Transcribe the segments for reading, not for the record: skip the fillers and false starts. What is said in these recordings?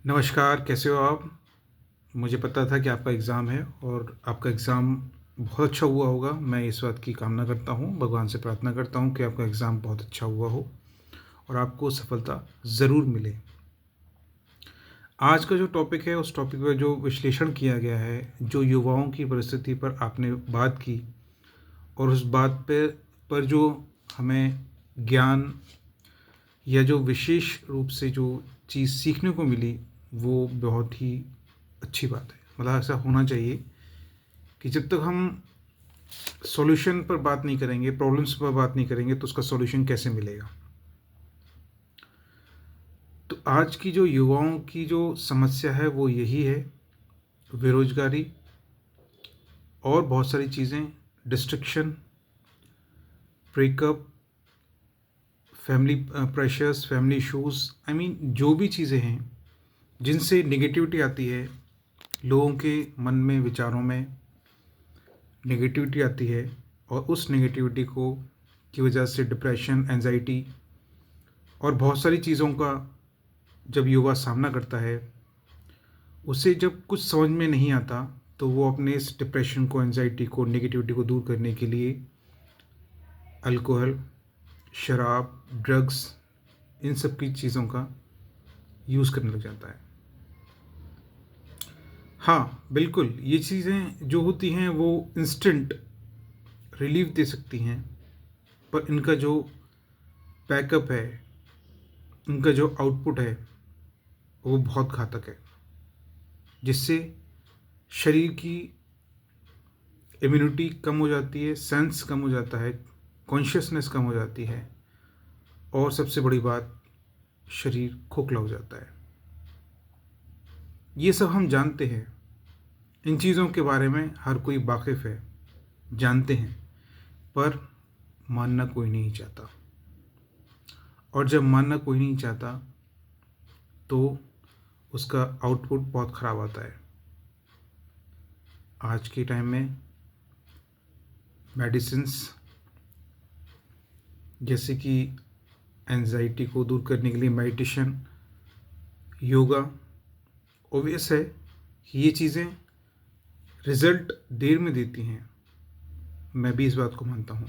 नमस्कार, कैसे हो आप? मुझे पता था कि आपका एग्ज़ाम है और आपका एग्ज़ाम बहुत अच्छा हुआ होगा। मैं इस बात की कामना करता हूँ, भगवान से प्रार्थना करता हूँ कि आपका एग्ज़ाम बहुत अच्छा हुआ हो और आपको सफलता ज़रूर मिले। आज का जो टॉपिक है, उस टॉपिक पे जो विश्लेषण किया गया है, जो युवाओं की परिस्थिति पर आपने बात की और उस बात पर जो हमें ज्ञान या जो विशेष रूप से जो चीज़ सीखने को मिली, वो बहुत ही अच्छी बात है। मतलब ऐसा होना चाहिए कि जब तक हम सॉल्यूशन पर बात नहीं करेंगे, प्रॉब्लम्स पर बात नहीं करेंगे, तो उसका सॉल्यूशन कैसे मिलेगा? तो आज की जो युवाओं की जो समस्या है, वो यही है, बेरोज़गारी और बहुत सारी चीज़ें, distraction, breakup, family pressures, family issues, I mean जो भी चीज़ें हैं, जिनसे नेगेटिविटी आती है, लोगों के मन में, विचारों में नेगेटिविटी आती है और उस नेगेटिविटी को की वजह से डिप्रेशन, एंजाइटी और बहुत सारी चीज़ों का जब युवा सामना करता है, उसे जब कुछ समझ में नहीं आता, तो वो अपने इस डिप्रेशन को, एंजाइटी को, नेगेटिविटी को दूर करने के लिए अल्कोहल, शराब, ड्रग्स, इन सब की चीज़ों का यूज़ करने लग जाता है। हाँ, बिल्कुल, ये चीज़ें जो होती हैं वो इंस्टेंट रिलीफ़ दे सकती हैं, पर इनका जो बैकअप है, इनका जो आउटपुट है, वो बहुत घातक है, जिससे शरीर की इम्यूनिटी कम हो जाती है, सेंस कम हो जाता है, कॉन्शियसनेस कम हो जाती है और सबसे बड़ी बात, शरीर खोखला हो जाता है। ये सब हम जानते हैं, इन चीज़ों के बारे में हर कोई वाकिफ़ है, जानते हैं, पर मानना कोई नहीं चाहता और जब मानना कोई नहीं चाहता, तो उसका आउटपुट बहुत ख़राब आता है। आज के टाइम में मेडिसिन्स जैसे कि एंजाइटी को दूर करने के लिए मेडिटेशन, योगा, ऑब्वियस है कि ये चीज़ें रिज़ल्ट देर में देती हैं। मैं भी इस बात को मानता हूँ।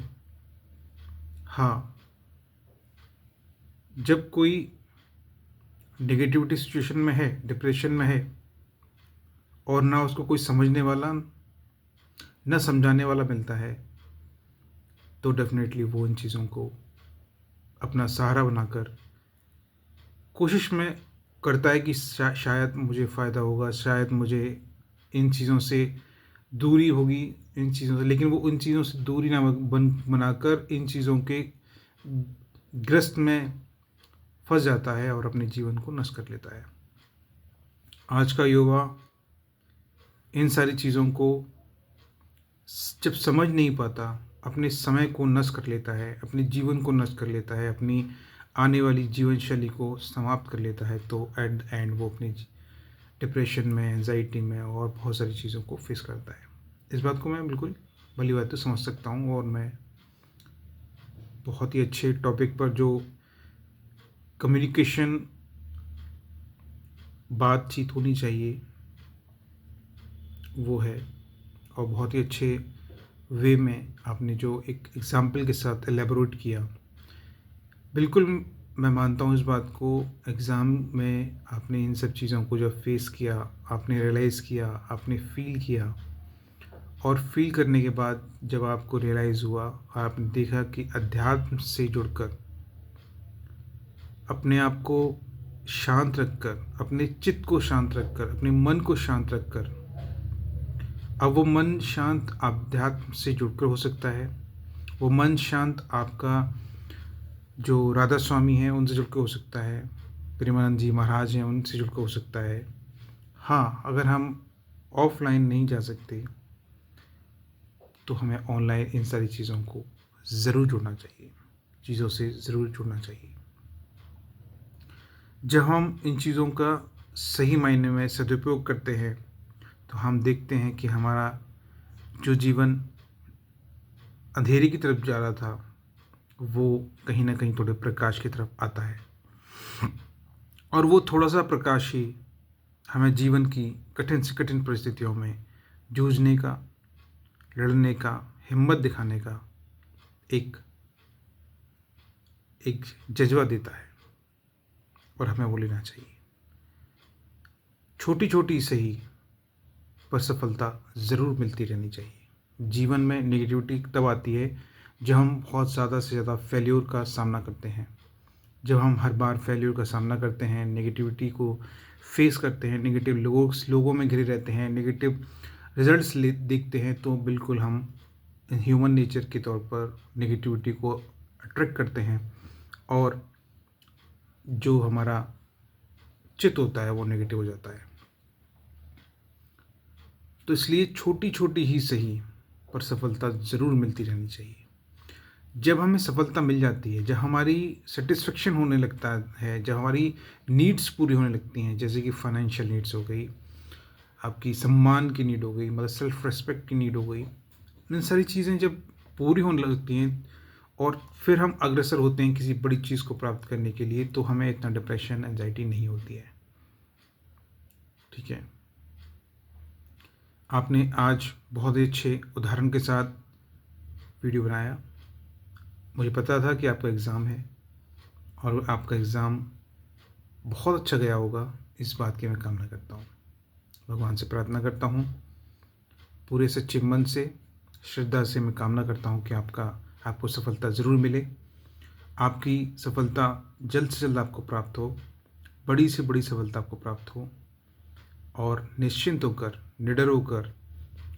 हाँ, जब कोई नेगेटिविटी सिचुएशन में है, डिप्रेशन में है और ना उसको कोई समझने वाला, ना समझाने वाला मिलता है, तो डेफ़िनेटली वो इन चीज़ों को अपना सहारा बनाकर कोशिश में करता है कि शायद मुझे फ़ायदा होगा, शायद मुझे इन चीज़ों से दूरी होगी, इन चीज़ों से, लेकिन वो उन चीज़ों से दूरी ना बनाकर इन चीज़ों के ग्रस्त में फँस जाता है और अपने जीवन को नष्ट कर लेता है। आज का युवा इन सारी चीज़ों को जब समझ नहीं पाता, अपने समय को नष्ट कर लेता है, अपने जीवन को नष्ट कर लेता है, अपनी आने वाली जीवन शैली को समाप्त कर लेता है, तो एट द एंड वो अपनी डिप्रेशन में, एंजाइटी में और बहुत सारी चीज़ों को फेस करता है। इस बात को मैं बिल्कुल भली-भाँति समझ सकता हूँ और मैं बहुत ही अच्छे टॉपिक पर जो कम्युनिकेशन बातचीत होनी चाहिए, वो है और बहुत ही अच्छे वे में आपने जो एक एग्ज़ाम्पल के साथ एलैबोरेट किया। बिल्कुल, मैं मानता हूँ इस बात को, एग्ज़ाम में आपने इन सब चीज़ों को जब फेस किया, आपने रियलाइज़ किया, आपने फ़ील किया और फ़ील करने के बाद जब आपको रियलाइज़ हुआ, आपने देखा कि अध्यात्म से जुड़कर, अपने आप को शांत रखकर, अपने चित्त को शांत रखकर, अपने मन को शांत रखकर, अब वो मन शांत अध्यात्म से जुड़कर हो सकता है। वो मन शांत आपका जो राधा स्वामी हैं उनसे जुड़ के हो सकता है, प्रेमानंद जी महाराज हैं उनसे जुड़ के हो सकता है। हाँ, अगर हम ऑफ़लाइन नहीं जा सकते, तो हमें ऑनलाइन इन सारी चीज़ों को ज़रूर जुड़ना चाहिए, चीज़ों से ज़रूर जुड़ना चाहिए। जब हम इन चीज़ों का सही मायने में सदुपयोग करते हैं, तो हम देखते हैं कि हमारा जो जीवन अंधेरे की तरफ जा रहा था, वो कहीं न कहीं थोड़े प्रकाश की तरफ आता है और वो थोड़ा-सा प्रकाश ही हमें जीवन की कठिन से कठिन परिस्थितियों में जूझने का, लड़ने का, हिम्मत दिखाने का एक एक जज़्बा देता है और हमें वो लेना चाहिए। छोटी छोटी सही पर सफलता ज़रूर मिलती रहनी चाहिए। जीवन में नेगेटिविटी तब आती है जब हम बहुत ज़्यादा से ज़्यादा फेल्योर का सामना करते हैं। जब हम हर बार फेल्योर का सामना करते हैं, नेगेटिविटी को फेस करते हैं, नेगेटिव लोगों में घिरे रहते हैं, नेगेटिव रिजल्ट्स देखते हैं, तो बिल्कुल हम ह्यूमन नेचर के तौर पर नेगेटिविटी को अट्रैक्ट करते हैं और जो हमारा चित्त होता है वो नेगेटिव हो जाता है। तो इसलिए छोटी छोटी ही सही पर सफलता ज़रूर मिलती रहनी चाहिए। जब हमें सफलता मिल जाती है, जब हमारी सेटिस्फेक्शन होने लगता है, जब हमारी नीड्स पूरी होने लगती हैं, जैसे कि फाइनेंशियल नीड्स हो गई, आपकी सम्मान की नीड हो गई, मतलब सेल्फ रिस्पेक्ट की नीड हो गई, इन सारी चीज़ें जब पूरी होने लगती हैं और फिर हम अग्रसर होते हैं किसी बड़ी चीज़ को प्राप्त करने के लिए, तो हमें इतना डिप्रेशन, एंजाइटी नहीं होती है। ठीक है, आपने आज बहुत ही अच्छे उदाहरण के साथ वीडियो बनाया। मुझे पता था कि आपका एग्ज़ाम है और आपका एग्ज़ाम बहुत अच्छा गया होगा, इस बात की मैं कामना करता हूँ। भगवान से प्रार्थना करता हूँ, पूरे सच्चे मन से, श्रद्धा से मैं कामना करता हूँ कि आपको सफलता ज़रूर मिले। आपकी सफलता जल्द से जल्द आपको प्राप्त हो, बड़ी से बड़ी सफलता आपको प्राप्त हो और निश्चिंत होकर, निडर होकर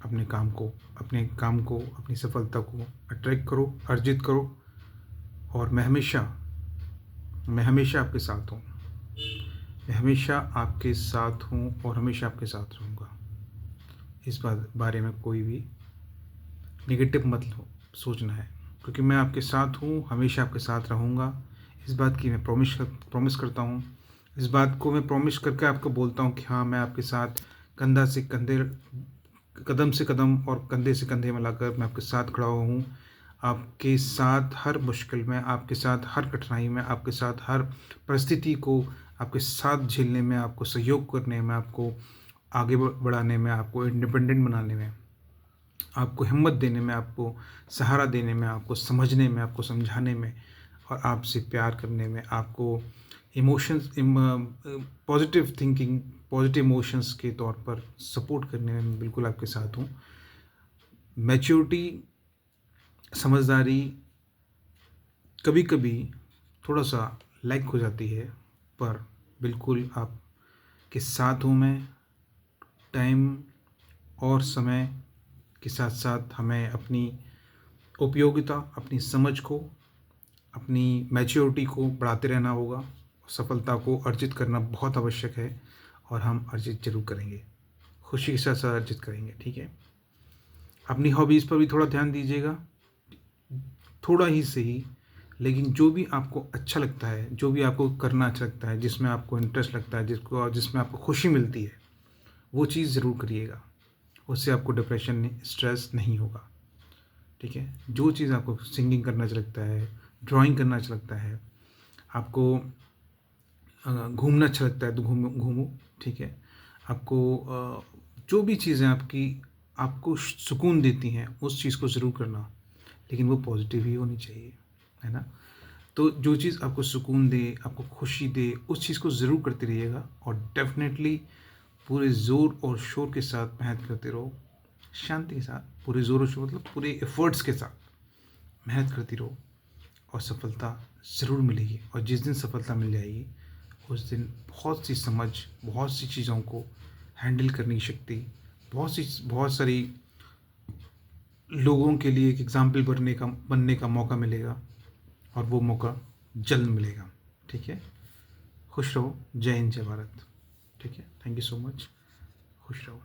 अपने काम को, अपनी सफलता को अट्रैक्ट करो, अर्जित करो। और मैं हमेशा आपके साथ हूँ। मैं हमेशा आपके साथ हूँ और हमेशा आपके साथ रहूँगा। इस बारे में कोई भी नेगेटिव मत सोचना है, क्योंकि मैं आपके साथ हूँ, हमेशा आपके साथ रहूँगा। इस बात की मैं प्रॉमिस करता हूँ। इस बात को मैं प्रॉमिस करके आपको बोलता हूँ कि हाँ, मैं आपके साथ कंधा से कंधे, कदम से कदम और कंधे से कंधे मिलाकर मैं आपके साथ खड़ा हुआ हूँ। आपके साथ हर मुश्किल में, आपके साथ हर कठिनाई में, आपके साथ हर परिस्थिति को आपके साथ झेलने में, आपको सहयोग करने में, आपको आगे बढ़ाने में, आपको इंडिपेंडेंट बनाने में, आपको हिम्मत देने में, आपको सहारा देने में, आपको समझने में, आपको समझाने में और आपसे प्यार करने में, आपको emotions positive thinking, positive emotions के तौर पर सपोर्ट करने में मैं बिल्कुल आपके साथ हूँ। मैच्योरिटी, समझदारी कभी कभी थोड़ा सा लैक हो जाती है, पर बिल्कुल आपके साथ हूँ मैं। टाइम और समय के साथ साथ हमें अपनी उपयोगिता, अपनी समझ को, अपनी मैच्योरिटी को बढ़ाते रहना होगा। सफलता को अर्जित करना बहुत आवश्यक है और हम अर्जित जरूर करेंगे, खुशी के साथ साथ अर्जित करेंगे। ठीक है, अपनी हॉबीज़ पर भी थोड़ा ध्यान दीजिएगा, थोड़ा ही सही, लेकिन जो भी आपको अच्छा लगता है, जो भी आपको करना अच्छा लगता है, जिसमें आपको इंटरेस्ट लगता है, जिसमें आपको खुशी मिलती है, वो चीज़ ज़रूर करिएगा। उससे आपको डिप्रेशन, स्ट्रेस नहीं होगा। ठीक है, जो चीज़ आपको सिंगिंग करना अच्छा लगता है, ड्राइंग करना अच्छा लगता है, आपको घूमना अच्छा लगता है तो घूमो। ठीक है, आपको जो भी चीज़ें आपको सुकून देती हैं, उस चीज़ को ज़रूर करना, लेकिन वो पॉजिटिव ही होनी चाहिए, है ना। तो जो चीज़ आपको सुकून दे, आपको खुशी दे, उस चीज़ को ज़रूर करते रहिएगा और डेफिनेटली पूरे ज़ोर और शोर के साथ मेहनत करते रहो, शांति के साथ, पूरे ज़ोर और शोर मतलब पूरे एफर्ट्स के साथ मेहनत करती रहो और सफलता ज़रूर मिलेगी। और जिस दिन सफलता मिल जाएगी, उस दिन बहुत सी समझ, बहुत सी चीज़ों को हैंडल करने की शक्ति, बहुत सारी लोगों के लिए एक एग्ज़ाम्पल बनने का मौका मिलेगा और वो मौका जल्द मिलेगा। ठीक है, खुश रहो। जय हिंद, जय भारत। ठीक है, थैंक यू सो मच। खुश रहो।